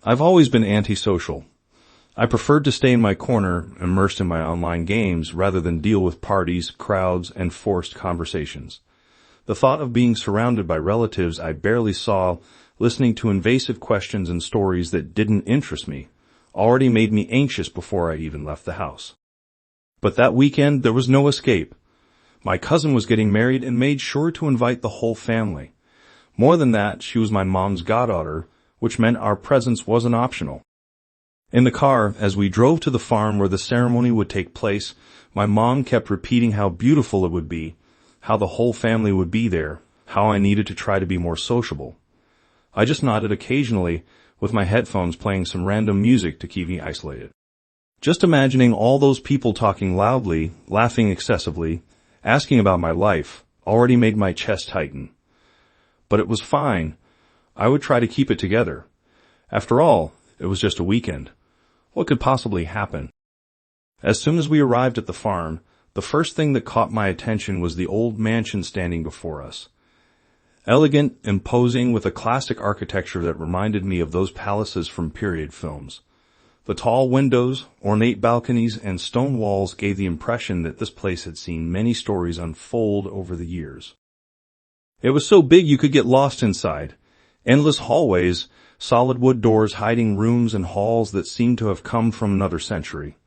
I've always been antisocial. I preferred to stay in my corner, immersed in my online games, rather than deal with parties, crowds, and forced conversations. The thought of being surrounded by relatives I barely saw, listening to invasive questions and stories that didn't interest me, already made me anxious before I even left the house. But that weekend, there was no escape. My cousin was getting married and made sure to invite the whole family. More than that, she was my mom's goddaughter, which meant our presence wasn't optional. In the car, as we drove to the farm where the ceremony would take place, my mom kept repeating how beautiful it would be, how the whole family would be there, how I needed to try to be more sociable. I just nodded occasionally, with my headphones playing some random music to keep me isolated. Just imagining all those people talking loudly, laughing excessively, asking about my life, already made my chest tighten. But it was fine. I would try to keep it together. After all, it was just a weekend. What could possibly happen? As soon as we arrived at the farm, the first thing that caught my attention was the old mansion standing before us. Elegant, imposing, with a classic architecture that reminded me of those palaces from period films. The tall windows, ornate balconies, and stone walls gave the impression that this place had seen many stories unfold over the years. It was so big you could get lost inside. Endless hallways, solid wood doors hiding rooms and halls that seemed to have come from another century.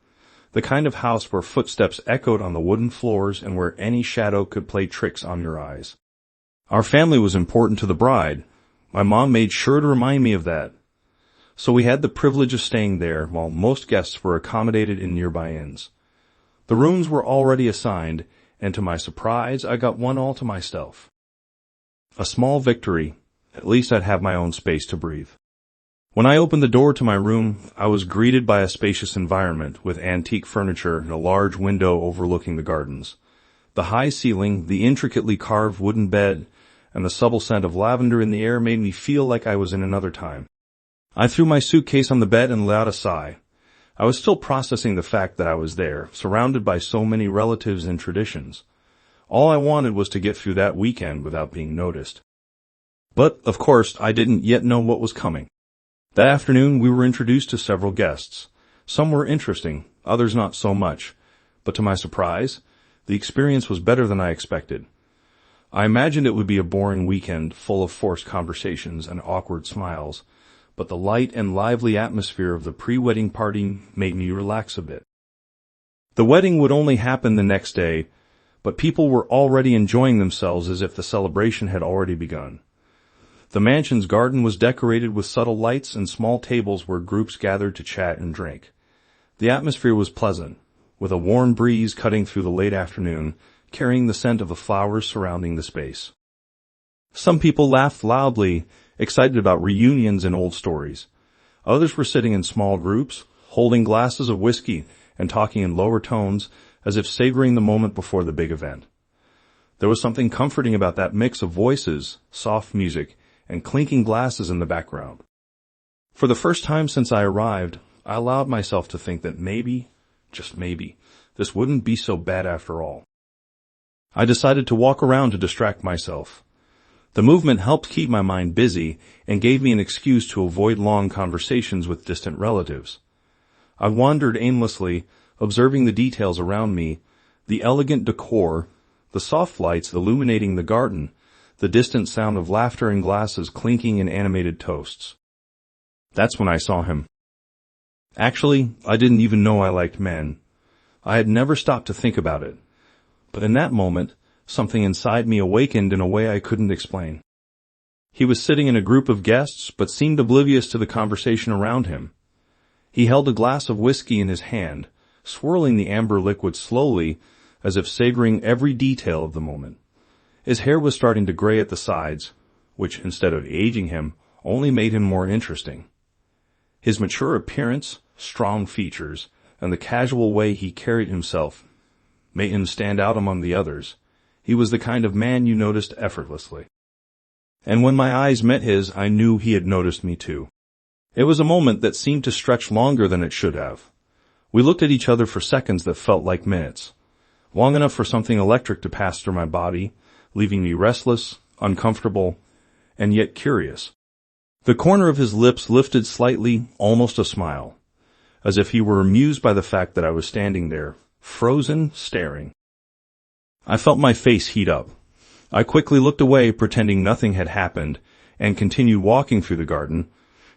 The kind of house where footsteps echoed on the wooden floors and where any shadow could play tricks on your eyes. Our family was important to the bride. My mom made sure to remind me of that. So we had the privilege of staying there while most guests were accommodated in nearby inns. The rooms were already assigned, and to my surprise, I got one all to myself. A small victory. At least I'd have my own space to breathe. When I opened the door to my room, I was greeted by a spacious environment with antique furniture and a large window overlooking the gardens. The high ceiling, the intricately carved wooden bed, and the subtle scent of lavender in the air made me feel like I was in another time. I threw my suitcase on the bed and let out a sigh. I was still processing the fact that I was there, surrounded by so many relatives and traditions. All I wanted was to get through that weekend without being noticed. But, of course, I didn't yet know what was coming. That afternoon, we were introduced to several guests. Some were interesting, others not so much. But to my surprise, the experience was better than I expected. I imagined it would be a boring weekend full of forced conversations and awkward smiles, but the light and lively atmosphere of the pre-wedding party made me relax a bit. The wedding would only happen the next day, but people were already enjoying themselves as if the celebration had already begun. The mansion's garden was decorated with subtle lights and small tables where groups gathered to chat and drink. The atmosphere was pleasant, with a warm breeze cutting through the late afternoon, carrying the scent of the flowers surrounding the space. Some people laughed loudly, excited about reunions and old stories. Others were sitting in small groups, holding glasses of whiskey and talking in lower tones as if savoring the moment before the big event. There was something comforting about that mix of voices, soft music, and clinking glasses in the background. For the first time since I arrived, I allowed myself to think that maybe, just maybe, this wouldn't be so bad after all. I decided to walk around to distract myself. The movement helped keep my mind busy and gave me an excuse to avoid long conversations with distant relatives. I wandered aimlessly, observing the details around me, the elegant decor, the soft lights illuminating the garden, the distant sound of laughter and glasses clinking in animated toasts. That's when I saw him. Actually, I didn't even know I liked men. I had never stopped to think about it. But in that moment, something inside me awakened in a way I couldn't explain. He was sitting in a group of guests, but seemed oblivious to the conversation around him. He held a glass of whiskey in his hand, swirling the amber liquid slowly, as if savoring every detail of the moment. His hair was starting to gray at the sides, which, instead of aging him, only made him more interesting. His mature appearance, strong features, and the casual way he carried himself made him stand out among the others. He was the kind of man you noticed effortlessly. And when my eyes met his, I knew he had noticed me too. It was a moment that seemed to stretch longer than it should have. We looked at each other for seconds that felt like minutes, long enough for something electric to pass through my body, leaving me restless, uncomfortable, and yet curious. The corner of his lips lifted slightly, almost a smile, as if he were amused by the fact that I was standing there, frozen, staring. I felt my face heat up. I quickly looked away, pretending nothing had happened, and continued walking through the garden,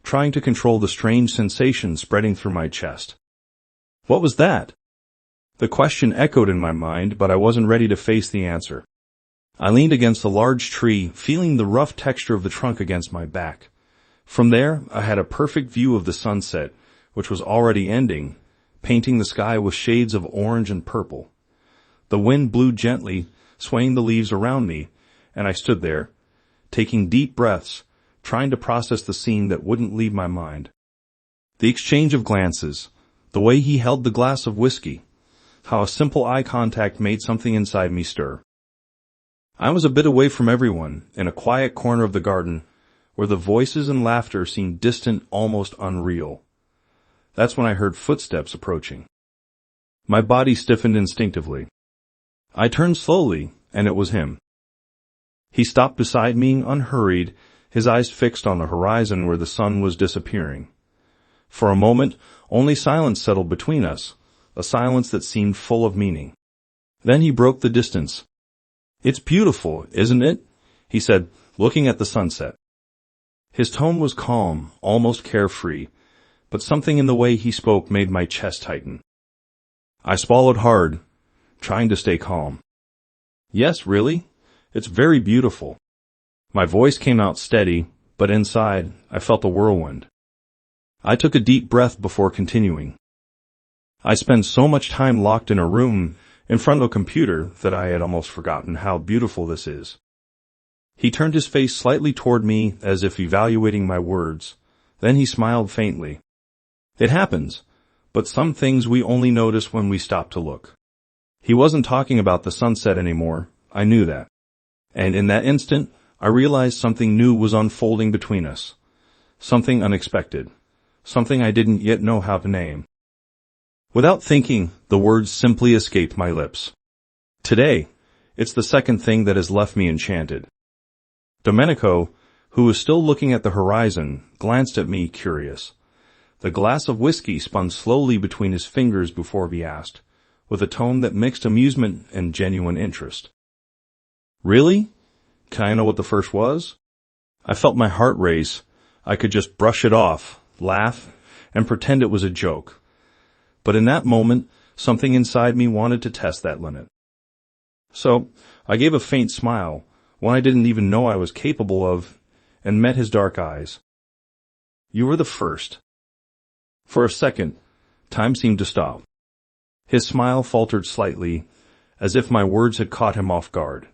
trying to control the strange sensation spreading through my chest. What was that? The question echoed in my mind, but I wasn't ready to face the answer. I leaned against a large tree, feeling the rough texture of the trunk against my back. From there, I had a perfect view of the sunset, which was already ending, painting the sky with shades of orange and purple. The wind blew gently, swaying the leaves around me, and I stood there, taking deep breaths, trying to process the scene that wouldn't leave my mind. The exchange of glances, the way he held the glass of whiskey, how a simple eye contact made something inside me stir. I was a bit away from everyone, in a quiet corner of the garden, where the voices and laughter seemed distant, almost unreal. That's when I heard footsteps approaching. My body stiffened instinctively. I turned slowly, and it was him. He stopped beside me, unhurried, his eyes fixed on the horizon where the sun was disappearing. For a moment, only silence settled between us, a silence that seemed full of meaning. Then he broke the distance. "It's beautiful, isn't it?" he said, looking at the sunset. His tone was calm, almost carefree, but something in the way he spoke made my chest tighten. I swallowed hard, trying to stay calm. "Yes, really? It's very beautiful." My voice came out steady, but inside, I felt a whirlwind. I took a deep breath before continuing. "I spend so much time locked in a room, in front of a computer, that I had almost forgotten how beautiful this is." He turned his face slightly toward me, as if evaluating my words. Then he smiled faintly. "It happens, but some things we only notice when we stop to look." He wasn't talking about the sunset anymore. I knew that. And in that instant, I realized something new was unfolding between us. Something unexpected. Something I didn't yet know how to name. Without thinking, the words simply escaped my lips. Today, it's the second thing that has left me enchanted. Domenico, who was still looking at the horizon, glanced at me, curious. The glass of whiskey spun slowly between his fingers before he asked, with a tone that mixed amusement and genuine interest. "Really? Can I know what the first was?" I felt my heart race. I could just brush it off, laugh, and pretend it was a joke. But in that moment, something inside me wanted to test that limit. So, I gave a faint smile, one I didn't even know I was capable of, and met his dark eyes. "You were the first." For a second, time seemed to stop. His smile faltered slightly, as if my words had caught him off guard.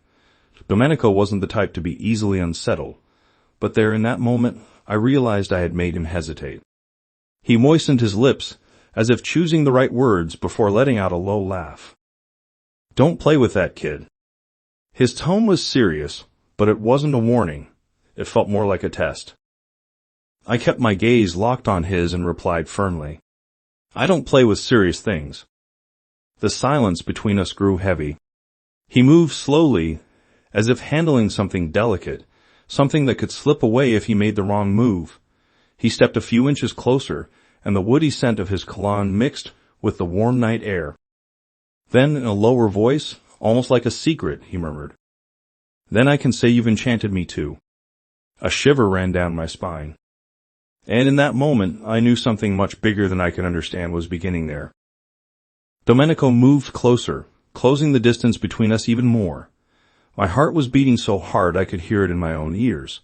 Domenico wasn't the type to be easily unsettled, but there in that moment, I realized I had made him hesitate. He moistened his lips, as if choosing the right words before letting out a low laugh. "Don't play with that, kid." His tone was serious, but it wasn't a warning. It felt more like a test. I kept my gaze locked on his and replied firmly, "I don't play with serious things." The silence between us grew heavy. He moved slowly, as if handling something delicate, something that could slip away if he made the wrong move. He stepped a few inches closer, and the woody scent of his cologne mixed with the warm night air. Then, in a lower voice, almost like a secret, he murmured, "Then I can say you've enchanted me too." A shiver ran down my spine. And in that moment, I knew something much bigger than I could understand was beginning there. Domenico moved closer, closing the distance between us even more. My heart was beating so hard I could hear it in my own ears.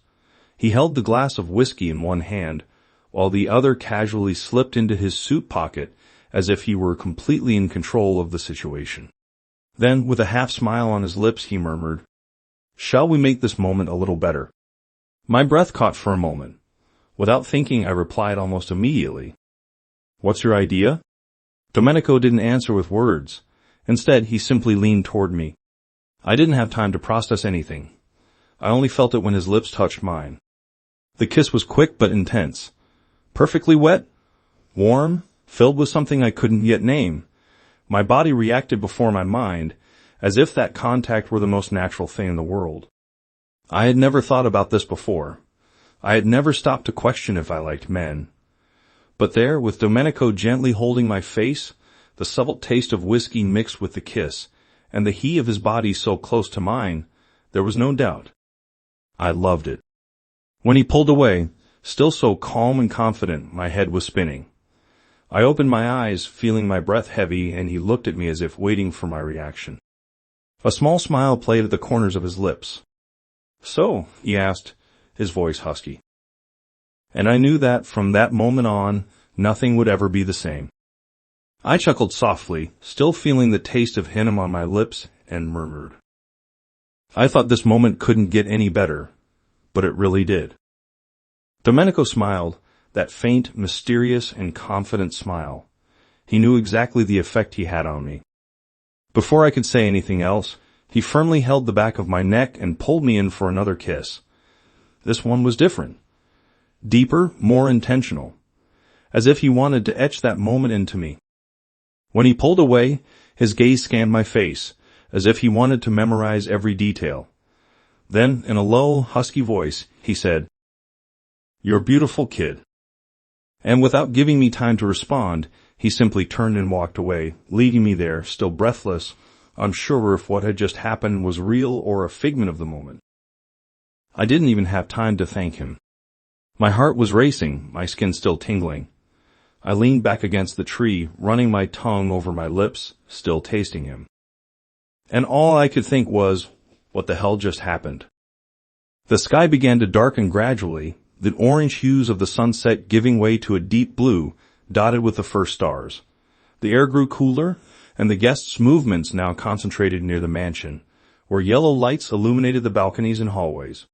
He held the glass of whiskey in one hand, while the other casually slipped into his suit pocket as if he were completely in control of the situation. Then, with a half smile on his lips, he murmured, "Shall we make this moment a little better?" My breath caught for a moment. Without thinking, I replied almost immediately, "What's your idea?" Domenico didn't answer with words. Instead, he simply leaned toward me. I didn't have time to process anything. I only felt it when his lips touched mine. The kiss was quick but intense. Perfectly wet, warm, filled with something I couldn't yet name. My body reacted before my mind, as if that contact were the most natural thing in the world. I had never thought about this before. I had never stopped to question if I liked men. But there, with Domenico gently holding my face, the subtle taste of whiskey mixed with the kiss, and the heat of his body so close to mine, there was no doubt. I loved it. When he pulled away, still so calm and confident, my head was spinning. I opened my eyes, feeling my breath heavy, and he looked at me as if waiting for my reaction. A small smile played at the corners of his lips. "So," he asked, his voice husky. And I knew that from that moment on, nothing would ever be the same. I chuckled softly, still feeling the taste of him on my lips, and murmured. I thought this moment couldn't get any better, but it really did. Domenico smiled, that faint, mysterious, and confident smile. He knew exactly the effect he had on me. Before I could say anything else, he firmly held the back of my neck and pulled me in for another kiss. This one was different. Deeper, more intentional. As if he wanted to etch that moment into me. When he pulled away, his gaze scanned my face, as if he wanted to memorize every detail. Then, in a low, husky voice, he said, "You're a beautiful kid." And without giving me time to respond, he simply turned and walked away, leaving me there, still breathless, unsure if what had just happened was real or a figment of the moment. I didn't even have time to thank him. My heart was racing, my skin still tingling. I leaned back against the tree, running my tongue over my lips, still tasting him. And all I could think was, what the hell just happened? The sky began to darken gradually, the orange hues of the sunset giving way to a deep blue, dotted with the first stars. The air grew cooler, and the guests' movements now concentrated near the mansion, where yellow lights illuminated the balconies and hallways.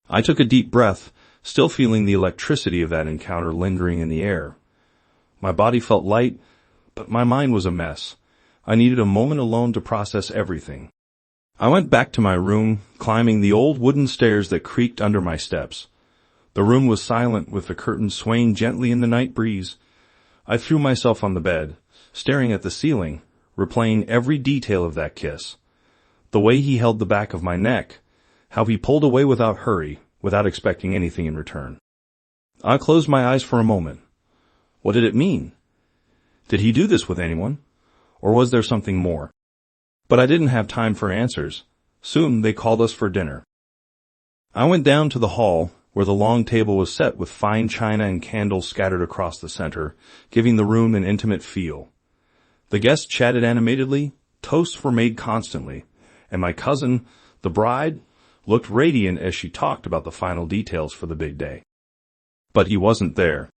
I took a deep breath, still feeling the electricity of that encounter lingering in the air. My body felt light, but my mind was a mess. I needed a moment alone to process everything. I went back to my room, climbing the old wooden stairs that creaked under my steps. The room was silent, with the curtains swaying gently in the night breeze. I threw myself on the bed, staring at the ceiling, replaying every detail of that kiss. The way he held the back of my neck, how he pulled away without hurry, without expecting anything in return. I closed my eyes for a moment. What did it mean? Did he do this with anyone? Or was there something more? But I didn't have time for answers. Soon they called us for dinner. I went down to the hall, where the long table was set with fine china and candles scattered across the center, giving the room an intimate feel. The guests chatted animatedly, toasts were made constantly, and my cousin, the bride, looked radiant as she talked about the final details for the big day. But he wasn't there.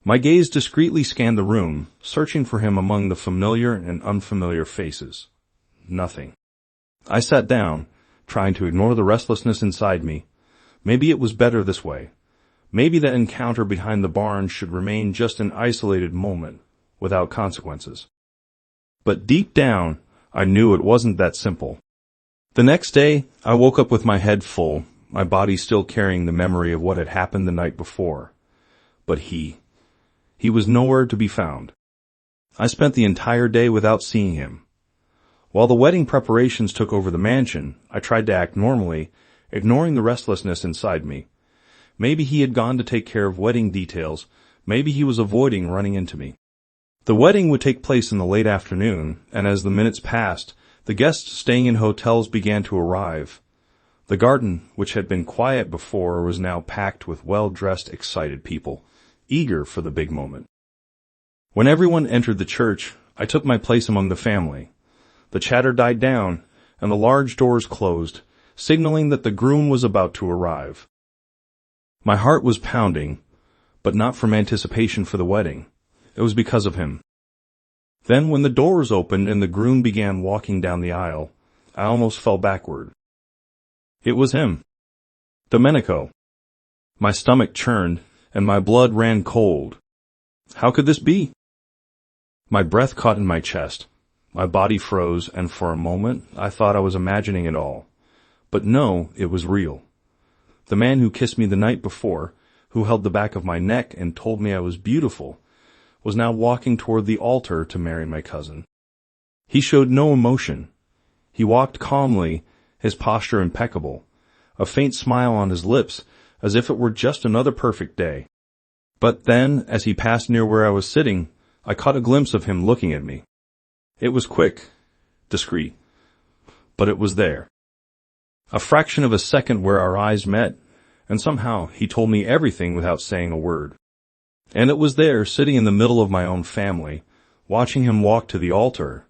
My gaze discreetly scanned the room, searching for him among the familiar and unfamiliar faces. Nothing. I sat down, trying to ignore the restlessness inside me. Maybe it was better this way. Maybe that encounter behind the barn should remain just an isolated moment, without consequences. But deep down, I knew it wasn't that simple. The next day, I woke up with my head full, my body still carrying the memory of what had happened the night before. But he was nowhere to be found. I spent the entire day without seeing him. While the wedding preparations took over the mansion, I tried to act normally, ignoring the restlessness inside me. Maybe he had gone to take care of wedding details, maybe he was avoiding running into me. The wedding would take place in the late afternoon, and as the minutes passed, the guests staying in hotels began to arrive. The garden, which had been quiet before, was now packed with well-dressed, excited people, eager for the big moment. When everyone entered the church, I took my place among the family. The chatter died down, and the large doors closed, signaling that the groom was about to arrive. My heart was pounding, but not from anticipation for the wedding. It was because of him. Then, when the doors opened and the groom began walking down the aisle, I almost fell backward. It was him. Domenico. My stomach churned, and my blood ran cold. How could this be? My breath caught in my chest. My body froze, and for a moment, I thought I was imagining it all. But no, it was real. The man who kissed me the night before, who held the back of my neck and told me I was beautiful, was now walking toward the altar to marry my cousin. He showed no emotion. He walked calmly, his posture impeccable, a faint smile on his lips, as if it were just another perfect day. But then, as he passed near where I was sitting, I caught a glimpse of him looking at me. It was quick, discreet, but it was there. A fraction of a second where our eyes met, and somehow he told me everything without saying a word. And it was there, sitting in the middle of my own family, watching him walk to the altar,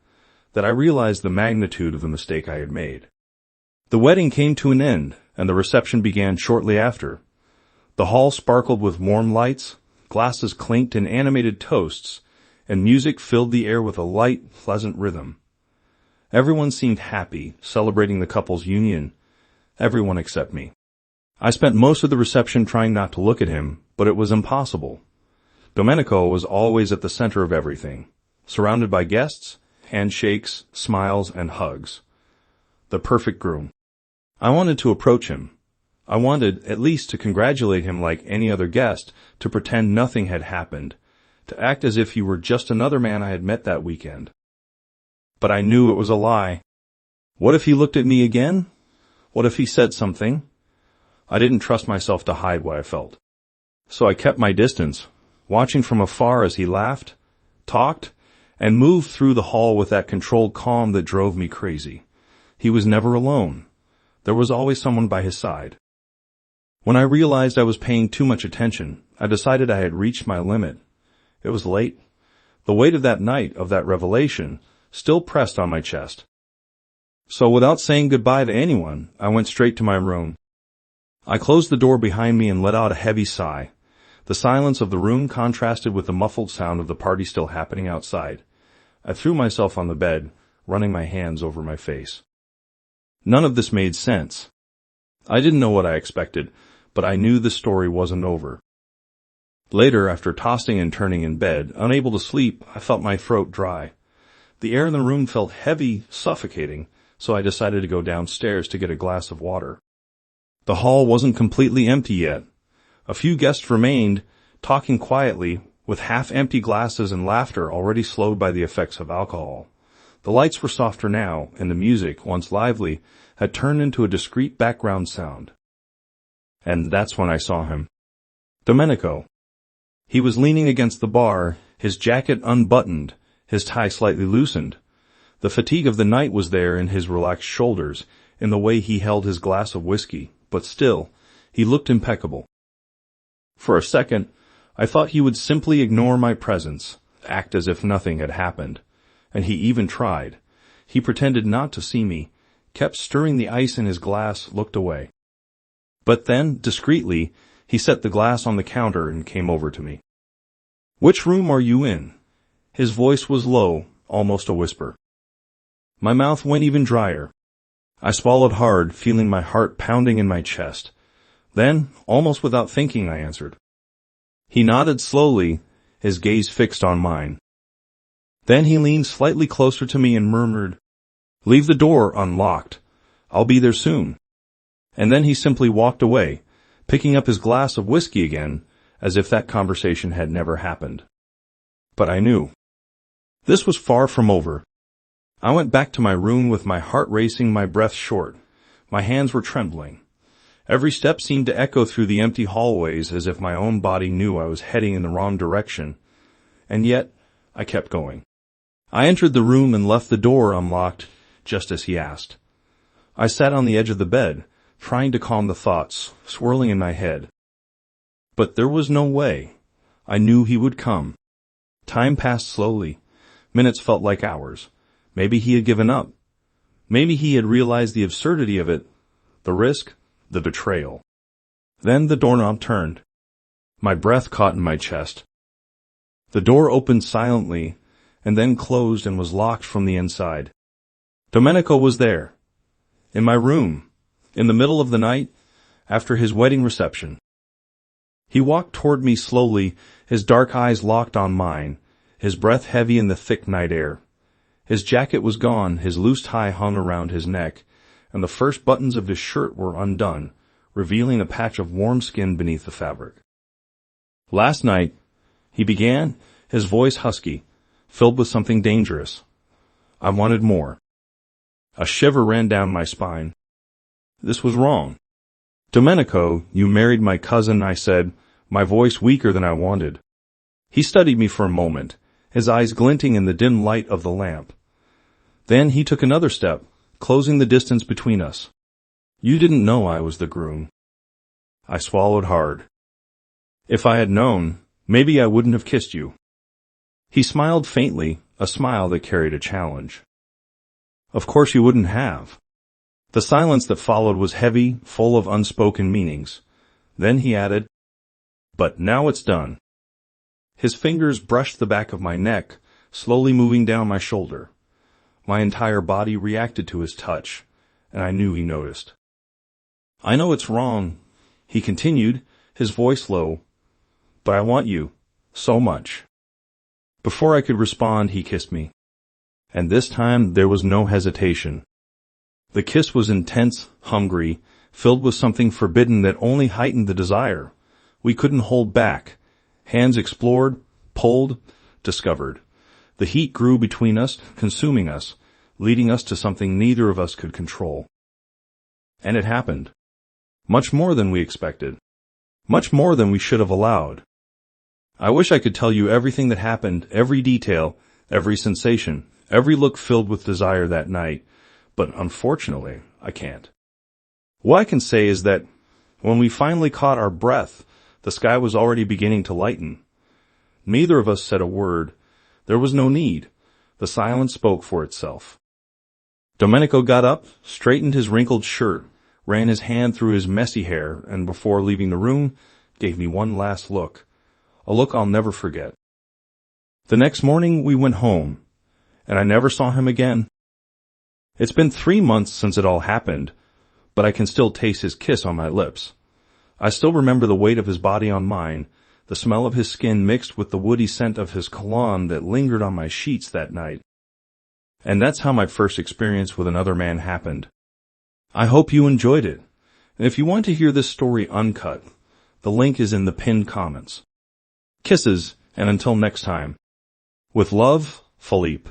that I realized the magnitude of the mistake I had made. The wedding came to an end, and the reception began shortly after. The hall sparkled with warm lights, glasses clinked in animated toasts, and music filled the air with a light, pleasant rhythm. Everyone seemed happy, celebrating the couple's union. Everyone except me. I spent most of the reception trying not to look at him, but it was impossible. Domenico was always at the center of everything, surrounded by guests, handshakes, smiles, and hugs. The perfect groom. I wanted to approach him. I wanted, at least, to congratulate him like any other guest, to pretend nothing had happened, to act as if he were just another man I had met that weekend. But I knew it was a lie. What if he looked at me again? What if he said something? I didn't trust myself to hide what I felt. So I kept my distance, watching from afar as he laughed, talked, and moved through the hall with that controlled calm that drove me crazy. He was never alone. There was always someone by his side. When I realized I was paying too much attention, I decided I had reached my limit. It was late. The weight of that night, of that revelation, still pressed on my chest. So without saying goodbye to anyone, I went straight to my room. I closed the door behind me and let out a heavy sigh. The silence of the room contrasted with the muffled sound of the party still happening outside. I threw myself on the bed, running my hands over my face. None of this made sense. I didn't know what I expected, but I knew the story wasn't over. Later, after tossing and turning in bed, unable to sleep, I felt my throat dry. The air in the room felt heavy, suffocating, so I decided to go downstairs to get a glass of water. The hall wasn't completely empty yet. A few guests remained, talking quietly, with half-empty glasses and laughter already slowed by the effects of alcohol. The lights were softer now, and the music, once lively, had turned into a discreet background sound. And that's when I saw him. Domenico. He was leaning against the bar, his jacket unbuttoned, his tie slightly loosened. The fatigue of the night was there in his relaxed shoulders, in the way he held his glass of whiskey, but still, he looked impeccable. For a second, I thought he would simply ignore my presence, act as if nothing had happened. And he even tried. He pretended not to see me, kept stirring the ice in his glass, looked away. But then, discreetly, he set the glass on the counter and came over to me. "Which room are you in?" His voice was low, almost a whisper. My mouth went even drier. I swallowed hard, feeling my heart pounding in my chest. Then, almost without thinking, I answered. He nodded slowly, his gaze fixed on mine. Then he leaned slightly closer to me and murmured, "Leave the door unlocked. I'll be there soon." And then he simply walked away, picking up his glass of whiskey again, as if that conversation had never happened. But I knew. This was far from over. I went back to my room with my heart racing, my breath short. My hands were trembling. Every step seemed to echo through the empty hallways as if my own body knew I was heading in the wrong direction. And yet, I kept going. I entered the room and left the door unlocked, just as he asked. I sat on the edge of the bed, trying to calm the thoughts swirling in my head. But there was no way. I knew he would come. Time passed slowly. Minutes felt like hours. Maybe he had given up. Maybe he had realized the absurdity of it, the risk, the betrayal. Then the doorknob turned. My breath caught in my chest. The door opened silently, and then closed and was locked from the inside. Domenico was there. In my room, in the middle of the night, after his wedding reception. He walked toward me slowly, his dark eyes locked on mine, his breath heavy in the thick night air. His jacket was gone, his loose tie hung around his neck, and the first buttons of his shirt were undone, revealing a patch of warm skin beneath the fabric. "Last night," he began, his voice husky, filled with something dangerous. I wanted more. A shiver ran down my spine. This was wrong. "Domenico, you married my cousin," I said, my voice weaker than I wanted. He studied me for a moment, his eyes glinting in the dim light of the lamp. Then he took another step, closing the distance between us. "You didn't know I was the groom." I swallowed hard. "If I had known, maybe I wouldn't have kissed you." He smiled faintly, a smile that carried a challenge. "Of course you wouldn't have." The silence that followed was heavy, full of unspoken meanings. Then he added, "But now it's done." His fingers brushed the back of my neck, slowly moving down my shoulder. My entire body reacted to his touch, and I knew he noticed. "I know it's wrong," he continued, his voice low, "but I want you so much." Before I could respond, he kissed me. And this time there was no hesitation. The kiss was intense, hungry, filled with something forbidden that only heightened the desire. We couldn't hold back. Hands explored, pulled, discovered. The heat grew between us, consuming us, leading us to something neither of us could control. And it happened. Much more than we expected. Much more than we should have allowed. I wish I could tell you everything that happened, every detail, every sensation, every look filled with desire that night, but unfortunately, I can't. What I can say is that when we finally caught our breath, the sky was already beginning to lighten. Neither of us said a word. There was no need. The silence spoke for itself. Domenico got up, straightened his wrinkled shirt, ran his hand through his messy hair, and before leaving the room, gave me one last look. A look I'll never forget. The next morning we went home, and I never saw him again. It's been 3 months since it all happened, but I can still taste his kiss on my lips. I still remember the weight of his body on mine, the smell of his skin mixed with the woody scent of his cologne that lingered on my sheets that night. And that's how my first experience with another man happened. I hope you enjoyed it. And if you want to hear this story uncut, the link is in the pinned comments. Kisses, and until next time. With love, Philippe.